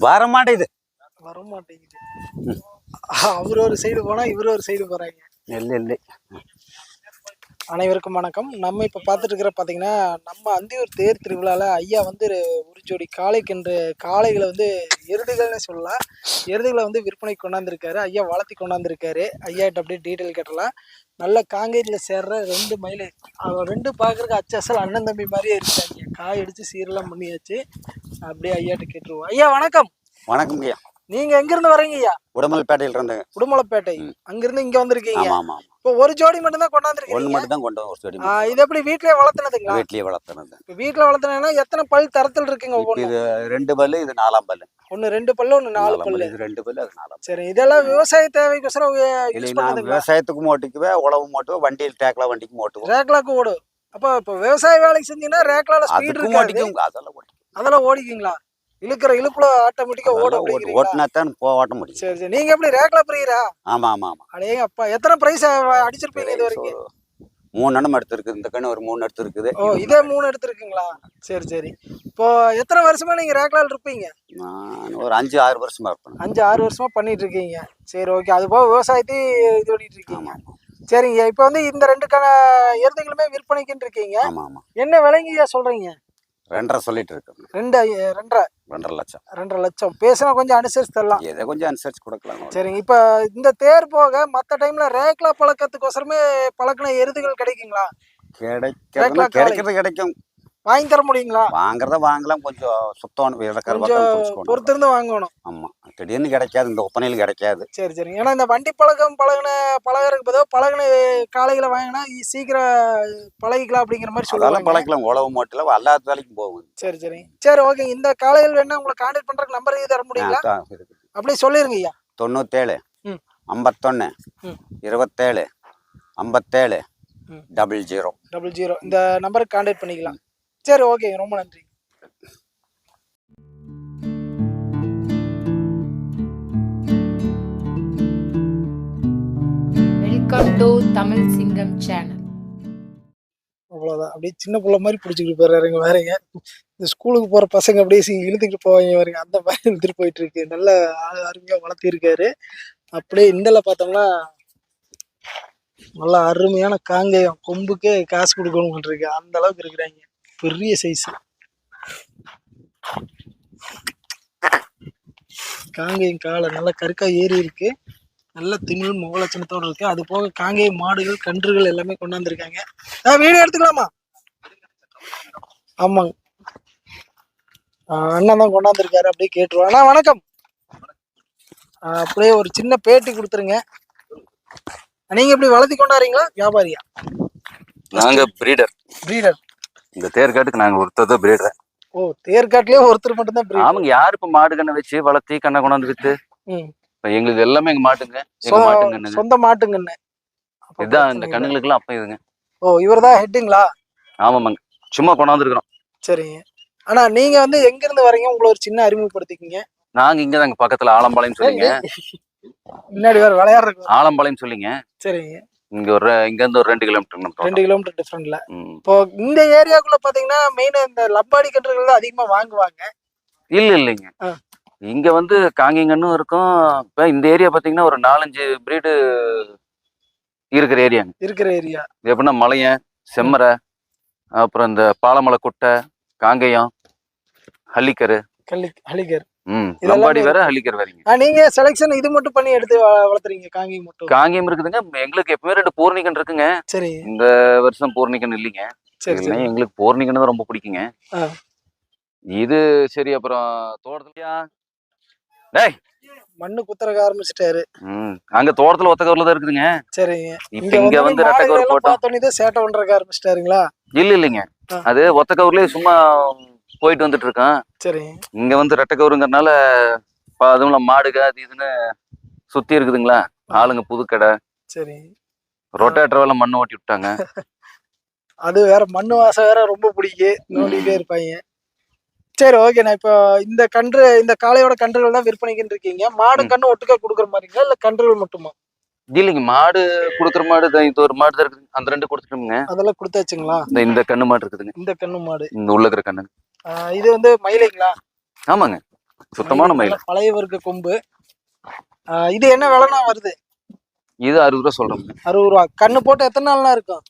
வர மாட்டேங்குது. வர மாட்டேங்குது. அவரு ஒரு சைடு போனா இவரு ஒரு சைடு போறாங்க. இல்லை. அனைவருக்கும் வணக்கம். நம்ம இப்போ பார்த்துட்டு இருக்கிற பார்த்தீங்கன்னா, நம்ம அந்தியூர் தேர் திருவிழாவில் ஐயா வந்து ஒரு ஜோடி காளைகளை வந்து எருதுகள்னு சொல்லலாம். எருதுகளை வந்து விற்பனைக்கு கொண்டாந்துருக்காரு. ஐயா வளர்த்தி கொண்டாந்துருக்காரு. ஐயாட்ட அப்படியே டீட்டெயில் கேட்டலாம். நல்ல காங்கேயத்தில் சேர்ற 2 மயிலை. அவன் 2 பார்க்குறதுக்கு அச்சசல் அண்ணன் தம்பி மாதிரியே இருக்காங்க. காய் அடித்து சீரெல்லாம் பண்ணியாச்சு. அப்படியே ஐயாட்ட கேட்டுருவோம். ஐயா வணக்கம். வணக்கம் ஐயா. நீங்க எங்கிருந்து வரீங்க ஐயா? உடமலைப்பேட்டையில் இருந்தேங்க. உடுமலைப்பேட்டை. அங்கிருந்து இங்க வந்திருக்கீங்க. ஆமா. இப்போ ஒரு ஜோடி மட்டும் தான் கொண்டாந்துருக்கீங்க? ஒன்று மட்டும் தான் கொண்டு ஒரு ஜோடி. இது எப்படி வீட்லயே வளர்த்துனதுங்களா? வீட்லயே வளர்த்துனது. இப்போ வீட்ல வளர்த்துனா எத்தனை பல் தரத்தில் இருக்குங்க? இது 2 பல்லு, இது 4ஆம் பல்லு. ஒன்னு 2 பல்லு, ஒன்னு 4 பல்லு. இது 2 பல்லு, அது 4ஆம். சரி, இதெல்லாம் விவசாய தேவைக்கோசரம் யூஸ் பண்ணுவீங்களா? விவசாயத்துக்கும் ஓட்டிக்குவேன், உழவும் ஓட்டுவேன், வண்டியில் டேக்லா வண்டிக்கும் ஓட்டுவோம். ரேக்லாக்கு ஓடும். அப்போ இப்போ விவசாய வேலைக்கு செஞ்சீங்கன்னா ரேக்லால ஸ்பீட் இருக்கு. ஓட்டிக்கும். அதெல்லாம் ஓடிக்குங்களா? இழுப்புல ஆட்டோமேட்டிக்கா ஓட்டினா தான் ஓட்ட முடியும். சரி. நீங்க எப்படி ரேக்லா பிரியரா? ஆமா. அடேங்க அப்பா, எத்தனை பிரைஸ் அடிச்சிருப்பீங்க இது வரைக்கும்? 3 எண்ணம் எடுத்துருக்கு. இந்த கண்ணு ஒரு 3 எடுத்துருக்குது. ஓ, இதே 3 எடுத்துருக்குங்களா? சரி. இப்போ எத்தனை வருஷமா நீங்க ரேக்லால இருப்பீங்க? நான் ஒரு 5-6 வருஷமா இருப்பேன். 5-6 வருஷமா பண்ணிட்டு இருக்கீங்க. சரி, ஓகே. அது போக விவசாயத்தை இது பண்ணிட்டு இருக்கீங்க. சரிங்க. இப்போ வந்து இந்த 2 எருதுகளுமே விற்பனைக்குன்னு இருக்கீங்க. ஆமா. என்ன விலைங்கய்யா சொல்றீங்க? 2.5 சொல்லிட்டு இருக்கேன். 2.5 லட்சம். பேசினா கொஞ்சம் அனுசரிச்சு தரலாம். எதை கொஞ்சம் அனுசரிச்சு கொடுக்கலாம். சரிங்க. இப்போ இந்த தேர் போக மற்ற டைம்ல ரேக்லா பழக்கத்துக்கோசரமே பழக்கின எருதுகள் கிடைக்குங்களா? கிடைக்கும். வாங்கி தர முடியுங்களா? வாங்குறத வாங்கலாம். கொஞ்சம் சுத்தம் பொறுத்திருந்து வாங்கணும். ஆமா, திடீர்னு கிடைக்காது. இந்த ஒப்பனையில் கிடைக்காது. சரி. ஏன்னா இந்த வண்டி பழகிறதுக்கு பதிலாக பழகின காளைகளை வாங்கினா சீக்கிரம் பழகிக்கலாம் அப்படிங்கிற மாதிரி சொல்லலாம். பழக்கலாம். உழவு மாட்டில் எல்லா வேலைக்கும் போகும். சரி, ஓகே. இந்த காளைகள் வேணா உங்களை கான்டாக்ட் பண்றதுக்கு நம்பர் தர முடியுங்களா? அப்படியே சொல்லிருங்க ஐயா. 97 51 27 57 00. இந்த நம்பருக்கு கான்டாக்ட் பண்ணிக்கலாம். சரி, ஓகே. ரொம்ப நன்றி. வெல்கம் டு தமிழ் சிங்கம் சேனல். அவ்வளோதான். அப்படியே சின்ன பிள்ளை மாதிரி பிடிச்சிக்கிட்டு போறாருங்க. வேறங்க இந்த ஸ்கூலுக்கு போற பசங்க அப்படியே இழுத்துக்கிட்டு போவாங்க பாருங்க, அந்த மாதிரி இழுத்துட்டு போயிட்டு இருக்கு. நல்ல அருமையா வளர்த்திருக்காரு. அப்படியே இந்தல பார்த்தோம்னா நல்லா அருமையான காங்கேயம். கொம்புக்கே காசு கொடுக்கணும் இருக்கு. அந்த அளவுக்கு இருக்கிறாங்க. பெரிய சைஸ் காங்கேயம். காலை நல்லா கருக்கா ஏறி இருக்கு. நல்ல திமிழ் முகலட்சணத்தோடு இருக்கு. அது போக காங்கேய மாடுகள் கன்றுகள் எல்லாமே கொண்டாந்துருக்காங்க. வீடியோ எடுத்துக்கலாமா? ஆமாங்க, அண்ணன் தான் கொண்டாந்துருக்காரு. அப்படியே கேட்டுருவோம். அண்ணா வணக்கம். அப்படியே ஒரு சின்ன பேட்டி கொடுத்துருங்க. நீங்க எப்படி வளர்த்தி கொண்டாடுறீங்களா, வியாபாரியா? நாங்க பிரீடர். இந்த தேர்காட்டுக்கு நாங்க ஒருத்தர் பிரீடர். ஓ, தேர்காட்டுலயே ஒருத்தர் மட்டும் தான் பிரீடர்? ஆமாங்க. யாரு இப்ப மாடு கண்ணை வச்சு வளர்த்தி கண்ணை கொண்டாந்து வித்து இப்ப எங்களுக்கு எல்லாமே எங்க மாட்டுங்க. சொந்த மாட்டுங்கன்னு இதுதான். இந்த கண்ணுங்களுக்கு எல்லாம் அப்ப இதுங்க. ஓ, இவர்தான் ஹெட்டுங்களா? ஆமாங்க, சும்மா கொண்டாந்து இருக்கிறோம். சரிங்க. ஆனா நீங்க வந்து எங்க இருந்து வரீங்க? உங்களை ஒரு சின்ன அறிமுகப்படுத்திக்கிங்க. நாங்க இங்கதாங்க பக்கத்துல ஆலம்பாளையம் சொல்லிங்க. முன்னாடி வேற விளையாடுறோம். ஆலம்பாளையம் சொல்லிங்க. சரிங்க. இங்க இருந்து ஒரு 2 கிலோமீட்டர். 2 கிலோமீட்டர் டிஃபரெண்ட்ல. இப்போ இந்த ஏரியாக்குள்ள பாத்தீங்கன்னா மெயின் இந்த லப்பாடி கன்றுகள் தான் அதிகமா வாங்குவாங்க. இல்லைங்க, இங்க வந்து காங்கேயங்கன்னும் இருக்கும். இப்ப இந்த ஏரியா பாத்தீங்கன்னா ஒரு 4-5 பிரீடு இருக்கிற ஏரியா. எப்படின்னா மலையன், செம்மரை, அப்புறம் இந்த பாலமலை குட்டை, காங்கேயம், ஹல்லிக்கர். லம்பாடி வேற, ஹல்லிக்கர் வேறீங்க. நீங்க செலக்ஷன் இது மட்டும் பண்ணி எடுத்து வளர்த்துறீங்க? காங்கேயம் மட்டும்? காங்கேயம் இருக்குதுங்க. எங்களுக்கு எப்பவுமே 2 பூர்ணிகன் இருக்குங்க. சரி. இந்த வருஷம் பூர்ணிகன் இல்லைங்க. எங்களுக்கு பூர்ணிகன் தான் ரொம்ப பிடிக்குங்க. இது சரி. அப்புறம் தோட்டத்துலயா மண்ணு குத்துறக்க ஆரம்பிச்சிட்டாரு. அங்க தோட்டத்துல ஒத்த கவர்ல தான் இருக்குதுங்க. சரிங்க. இங்க வந்து ரெட்டை கவர் போட்டோம். சேட்டை பண்றக்க ஆரம்பிச்சிட்டாருங்களா? இல்லைங்க, அது ஒத்த கவர்லயே சும்மா போயிட்டு வந்துட்டு இருக்கான். சரி. இங்க வந்து ரெட்டை கவருங்கிறதுனால அதுவும் மாடுக அது இதுன்னு சுத்தி இருக்குதுங்களா. ஆளுங்க புதுக்கடை. சரி. ரொட்டேட்டர் வேலை மண்ணு ஓட்டி விட்டாங்க. அது வேற மண்ணு வாசம் வேற ரொம்ப பிடிக்கும். நோண்டிட்டே இருப்பாங்க. சரி, ஓகே. நான் இப்போ இந்த காளையோட கன்றுகள் தான் விற்பனைக்குன்னு இருக்கீங்க. மாடு கண்ணு ஒட்டுக்கா கொடுக்குற மாதிரிங்களா, இல்ல கன்றுகள் மட்டுமா? இல்லைங்க, மாடு குடுக்குற மாடு இது ஒரு மாடு தான் இருக்குது. அந்த 2 கொடுத்துட்டோம்ங்க. அதெல்லாம் கொடுத்தாச்சுங்களா? இந்த கண்ணு மாடு இருக்குதுங்க. இந்த கண்ணு மாடு, இந்த உள்ள இருக்கிற கண்ணு. இது வந்து மயிலைங்களா? ஆமாங்க. சுத்தமான மயில். நல்ல பழைய வர்க்க கொம்பு. இது என்ன விலைனா வருது? இது 60 ரூபா சொல்றோம். 60 ரூபா. கண்ணு போட்டு எத்தனை நாள்னா இருக்கும்?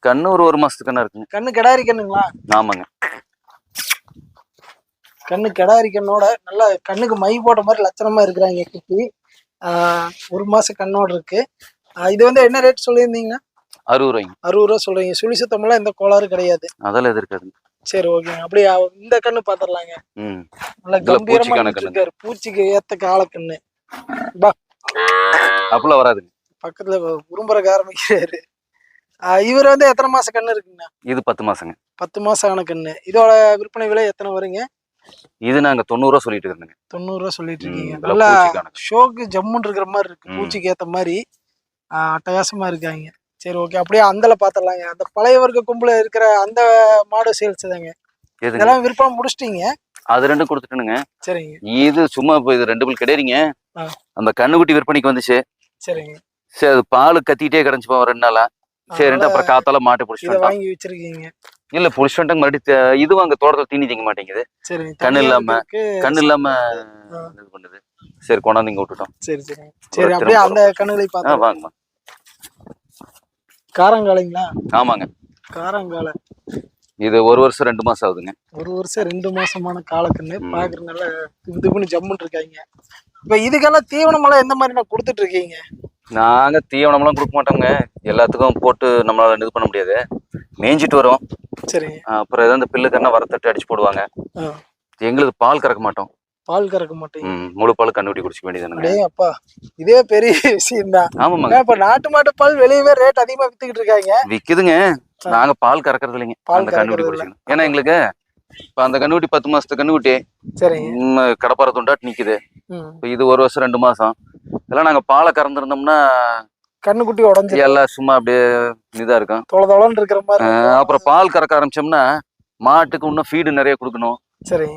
கண்ணு ஒரு மாசத்துக்கு கண்ணா இருக்குங்க. கண்ணு கிடாரி கண்ணுங்களா? ஆமாங்க. கண்ணு கிடாரி கண்ணோட நல்லா கண்ணுக்கு மை போட்ட மாதிரி லட்சணமா இருக்கிறாங்க குட்டி. 1 மாசம் கண்ணோட இருக்கு. இது வந்து என்ன ரேட் சொல்லியிருந்தீங்கன்னா? 60 ரூபாய்ங்க. 60 ரூபா சொல்றீங்க. சுழி சுத்தமெல்லாம் எந்த கோளாறு கிடையாது. அதெல்லாம் எது இருக்காதுங்க. சரி ஓகேங்க. அப்படியே இந்த கண்ணு பாத்திரலாங்க. நல்லா கம்பீரமா இருக்காரு. பூச்சிக்கு ஏத்த கால கண்ணு. பா அப்பெல்லாம் வராதுங்க. பக்கத்துல உரும்புறக்க ஆரம்பிக்கிறாரு. இவர் வந்து எத்தனை மாசம் கண்ணு இருக்குங்கண்ணா? இது 10 மாசங்க. 10 மாசம் ஆன கண்ணு. இதோட விற்பனை விலை எத்தனை வருங்க? இது நாங்க 90 ரூபா சொல்லிட்டு இருந்தோங்க. 90 ரூபா சொல்லிட்டு இருக்கீங்க. நல்லா ஷோக்கு ஜம்முன்னு இருக்கிற மாதிரி இருக்கு. பூச்சிக்கு ஏத்த மாதிரி அட்டகாசமா இருக்காங்க. சரி ஓகே. அப்படியே அந்தல பாத்திரலாங்க. அந்த பழைய வர்க்க கொம்புல இருக்கிற அந்த மாடு சேல்ஸ் தாங்க. இதெல்லாம் விற்பனை முடிச்சிட்டீங்க? அது 2 கொடுத்துட்டுனுங்க. சரிங்க. இது சும்மா இப்போ இது 2 பில் கிடையாதுங்க. அந்த கண்ணுக்குட்டி விற்பனைக்கு வந்துச்சு. சரிங்க. சரி அது பால் கத்திட்டே கிடந்துச்சு 2 நாளா. சரின்ட்டு அப்புறம் காத்தால மாட்டை பிடிச்சிட்டு வாங்கி வச்சிருக்கீங்க? இல்ல பிடிச்சிட்டு மறுபடியும் இது அங்க தோட்டத்துல தீனி திங்க மாட்டேங்குது. சரி. கண்ணு இல்லாம இது பண்ணுது. சரி கொண்டாந்து இங்க விட்டுட்டோம். சரி சரி சரி. அப்படியே அந்த கண்ணுகளை பார்த்தா வாங்கம்மா. காரங்காலைங்களா? ஆமாங்க காரங்காலை. இது 1 வருஷம் 2 மாசம் ஆகுதுங்க. 1 வருஷம் 2 மாசமான காலக்கண்ணு. பாக்குறதுனால இதுன்னு ஜம்முன்னு இருக்காங்க. இப்ப இதுக்கெல்லாம் தீவனம் எல்லாம் எந்த மாதிரி நான் கொடுத்துட்டு இருக்கீங்க? நாங்க தீவனம் எல்லாம் கொடுக்க மாட்டோங்க. எல்லாத்துக்கும் போட்டு நம்மளால இது பண்ண முடியாது. மேய்ஞ்சிட்டு வரும். சரி. அப்புறம் ஏதாவது பில்லுக்கன்னா வரத்தட்டு அடிச்சு போடுவாங்க. எங்களுக்கு பால் கறக்க மாட்டோம். பால் கறக்க மாட்டீங்க? முழு பால் கண்ணுக்குட்டி குடிச்சுக்க வேண்டியதானே. அப்பா இதே பெரிய விஷயம் தான். ஆமாங்க. இப்ப நாட்டு மாட்டு பால் வெளியவே ரேட் அதிகமா வித்துக்கிட்டு இருக்காங்க. விக்குதுங்க. நாங்க பால் கறக்கறது இல்லைங்க. அந்த கண்ணுக்குட்டி குடிச்சுக்கணும். ஏன்னா எங்களுக்கு இப்ப அந்த கண்ணுக்குட்டி 10 மாசத்து கண்ணுக்குட்டி. சரி. கடப்பார துண்டாட்டு நிக்குது. இது 1 வருஷம் 2 மாசம். இதெல்லாம் நாங்க பாலை கறந்துருந்தோம்னா கண்ணுக்குட்டி உடஞ்சி எல்லாம் சும்மா அப்படியே இதா இருக்கும். தொளதொளன்னு இருக்கிற மாதிரி. அப்புறம் பால் கறக்க ஆரம்பிச்சோம்னா மாட்டுக்கு இன்னும் ஃபீடு நிறைய கொடுக்கணும். சரி.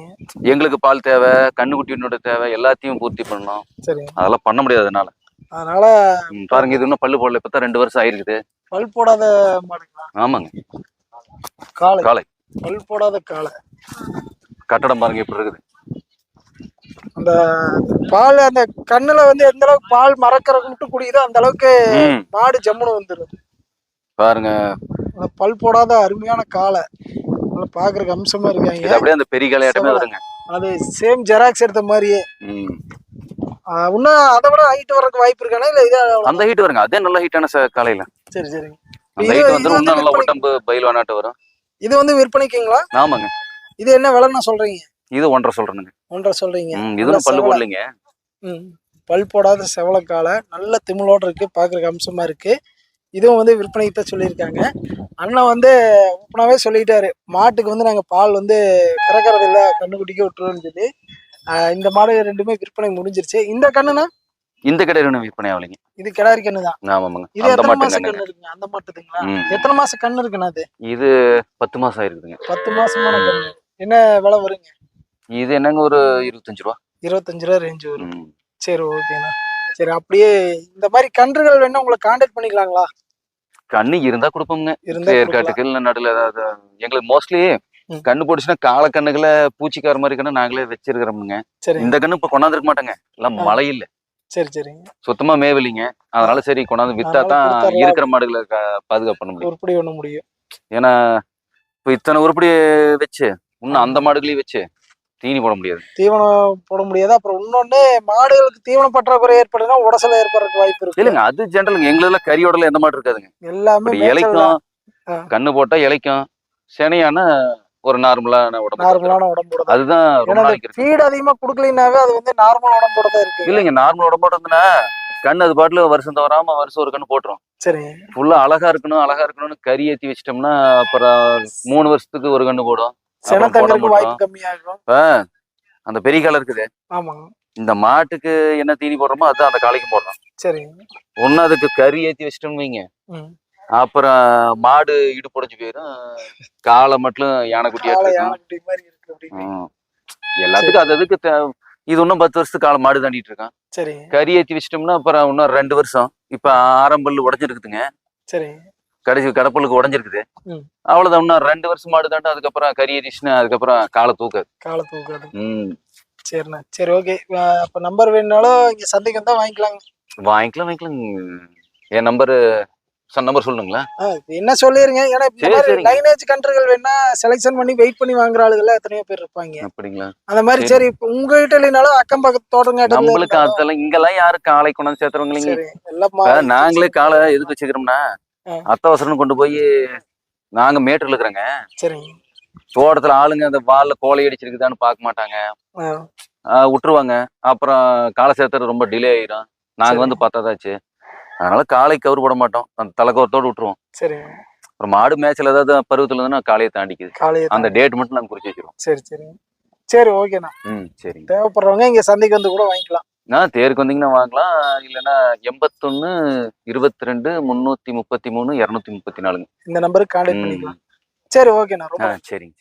எங்களுக்கு பால் தேவை, கண்ணுக்குட்டியோட தேவை, எல்லாத்தையும் பூர்த்தி பண்ணணும். சரி. அதெல்லாம் பண்ண முடியாது. அதனால பாருங்க இது இன்னும் பல்லு போடல. இப்பதான் 2 வருஷம் ஆயிருக்குது. பல் போடாத மாடுங்களா? ஆமாங்க. காளை. பல் போடாத காளை. கட்டடம் பாருங்க எப்படி இருக்குது. அந்த பால் அந்த கண்ணுல வந்து எந்த அளவுக்கு பால் மறக்கறதுக்கு மட்டும் குடிக்குதோ அந்த அளவுக்கு மாடு ஜம்முன்னு வந்துடும் பாருங்க. பல் போடாத அருமையான காளை. பாக்குறதுக்கு அம்சமா இருக்காங்க. அப்படியே அந்த பெரிய காளையாட்டமே வருங்க. அது சேம் ஜெராக்ஸ் எடுத்த மாதிரியே. இன்னும் அதை விட ஹைட் வர்றதுக்கு வாய்ப்பு இருக்கானே? இல்ல இதே அந்த ஹைட் வருங்க. அதே நல்ல ஹைட்டான காளையில. சரி சரி. அந்த ஹைட் வந்து இன்னும் நல்ல உடம்பு பயில்வானாட்டு வரும். இது வந்து விற்பனைக்குங்களா? ஆமாங்க. இது என்ன விலைன்னா சொல்றீங்க? இது 1.5 சொல்றேனுங்க. 1.5 சொல்றீங்க. இதுவும் பல்லு போடலைங்க. பல் போடாத செவலக்காலை. நல்ல திமிழோட இருக்கு. பாக்குறதுக்கு அம்சமா இருக்கு. இதுவும் வந்து விற்பனைக்கு தான் சொல்லியிருக்காங்க. அண்ணன் வந்து ஓப்பனாவே சொல்லிட்டாரு, மாட்டுக்கு வந்து நாங்க பால் வந்து கறக்கிறது இல்லை, கண்ணுக்குட்டிக்கு விட்டுருவோம்னு சொல்லி. இந்த மாடு 2மே விற்பனை முடிஞ்சிருச்சு. இந்த கண்ணுனா? இந்த கடை விற்பனை ஆகலைங்க. இது கிடாரி கண்ணு தான். ஆமாங்க. இது எத்தனை மாசம் கண்ணு இருக்குங்க? அந்த மாட்டுதுங்களா? எத்தனை மாசம் கண்ணு இருக்குண்ணா? அது இது 10 மாசம் ஆயிருக்குதுங்க. 10 மாசமான கண்ணு. என்ன விலை வருங்க? இது என்னங்க ஒரு 25 ரூபா. 25 ரூபா ரேஞ்சு வரும். சரி ஓகேண்ணா. சரி அப்படியே இந்த மாதிரி கன்றுகள் வேணா உங்களை கான்டாக்ட் பண்ணிக்கலாங்களா? கண்ணு இருந்தா கொடுப்போம்ங்க. ஏற்காட்டுக்கு இல்ல நடுல ஏதாவது. எங்களுக்கு மோஸ்ட்லி கண்ணு போட்டுச்சுன்னா கால கண்ணுகளை பூச்சிக்கார மாதிரி கண்ணு நாங்களே வச்சிருக்கிறோம்ங்க. இந்த கண்ணு இப்ப கொண்டாந்துருக்க மாட்டேங்க. எல்லாம் மழை இல்ல. சரி சரிங்க. சுத்தமா மேவில்லைங்க. அதனால சரி கொண்டாந்து வித்தா தான் இருக்கிற மாடுகளை பாதுகாப்பு பண்ண முடியும். உருப்படி பண்ண முடியும். ஏன்னா இப்ப இத்தனை உருப்படி வச்சு இன்னும் அந்த மாடுகளையும் வச்சு தீனி போட முடியாது. தீவனம் போட முடியாது. அப்புறம் இன்னொன்னு மாடுகளுக்கு தீவன பற்றாக்குறை ஏற்படுதுன்னா உடசல ஏற்படுறதுக்கு வாய்ப்பு இருக்கு. இல்லைங்க அது ஜென்ரலுங்க. எங்களுக்கு கறியோடல எந்த மாடு இருக்காதுங்க. எல்லாமே இலைக்கும். கண்ணு போட்டா இலைக்கும். செனையான ஒரு நார்மலான உடம்பு. அதுதான் ஃபீட் அதிகமா குடுக்கலைனாவே அது வந்து நார்மல் உடம்போட தான் இருக்கு. இல்லைங்க நார்மல் உடம்போட இருந்துன்னா கண்ணு அது பாட்டுல வருஷம் தவறாம வருஷம் ஒரு கண்ணு போட்டுரும். சரி. ஃபுல்லா அழகா இருக்கணும்னு கறி ஏத்தி வச்சிட்டோம்னா அப்புறம் 3 வருஷத்துக்கு ஒரு கண்ணு போடும். வாய்ப்பு கம்மியாகும். அந்த பெரிய காலை இருக்குது. ஆமாங்க. இந்த மாட்டுக்கு என்ன தீனி போடுறோமோ அதுதான் அந்த காலைக்கும் போடுறோம். சரி. ஒன்னு அதுக்கு கறி ஏத்தி வச்சிட்டோம்னு வைங்க. அப்புறம் மாடு இடுப்பு உடைஞ்சு போயிடும். காலை மட்டும் யானைக்குட்டி எல்லாத்துக்கும் அது அதுக்கு இது இன்னும் 10 வருஷத்துக்கு காலை மாடு தாண்டிட்டு இருக்கான். சரி. கறி ஏத்தி வச்சிட்டோம்னா அப்புறம் இன்னும் 2 வருஷம். இப்ப ஆரம்பல் உடைஞ்சிருக்குதுங்க. சரி. கடைசி கடப்பலுக்கு உடஞ்சிருக்குது. அவ்வளவுதான். இன்னும் 2 வருஷம் மாடு தாண்டா. அதுக்கப்புறம் கறி ஏறிச்சுன்னா அதுக்கப்புறம் காலை தூக்காது. சரிண்ணா. சரி, ஓகே. அப்ப நம்பர் வேணுனாலும் இங்க சந்தைக்கு வந்தா வாங்கிக்கலாங்க. வாங்கிக்கலாம். என் நம்பர் சொல்லுங்களா? என்ன சொல்லிருங்க. ஏன்னா இந்த சரி மாதிரி சரிங்க. லைனேஜ் கன்றுகள் வேணா செலக்ஷன் பண்ணி வெயிட் பண்ணி வாங்குற ஆளுகள் எத்தனையோ பேர் இருப்பாங்க. அப்படிங்களா? அந்த மாதிரி சரி. சரி, இப்ப உங்ககிட்ட இல்லைனாலும் அக்கம் பக்கத்து தோட்டங்காட்டுல நம்மளுக்கு இருந்தாலும் அதெல்லாம் இங்கெல்லாம் யாரும் காளை கொண்டாந்து சேர்த்துறவங்க இல்லைங்க. சரி, எல்லாம் இப்ப நாங்களே காளை எதுக்கு வச்சுக்கிறோம்னா, ஆ. அத்தவசரம் கொண்டு போய் நாங்க மேட்டூர்ல இருக்கிறோங்க. சரிங்க. தோட்டத்துல ஆளுங்க அந்த வால்ல கோழி அடிச்சிருக்குதான்னு பார்க்க மாட்டாங்க. விட்டுருவாங்க. அப்புறம் காளை சேர்த்துறது ரொம்ப டிலே ஆயிரும். நாங்க வந்து பத்தாதாச்சு. அதனால காளை கவுரு போட மாட்டோம். அந்த தலைக்கவரத்தோடு விட்டுருவோம். சரிங்க. அப்புறம் மாடு மேய்ச்சல் ஏதாவது பருவத்துல இருந்துன்னா காளையை தாண்டிக்குது. காலையே அந்த டேட் மட்டும் நாங்க குறிச்சு வச்சிருவோம். சரி, சரிங்க. சரி, ஓகேண்ணா. சரிங்க. தேவைப்படுறவங்க இங்க சந்தைக்கு வந்து கூட வாங்கிக்கலாம். தேருக்கு வந்தீங்கன்னா வாங்கலாம். இல்லைன்னா 81 22 333 234 இந்த நம்பருக்கு கான்டாக்ட் பண்ணிக்கலாம். சரி, ஓகேண்ணா. ரொம்ப சரிங்க.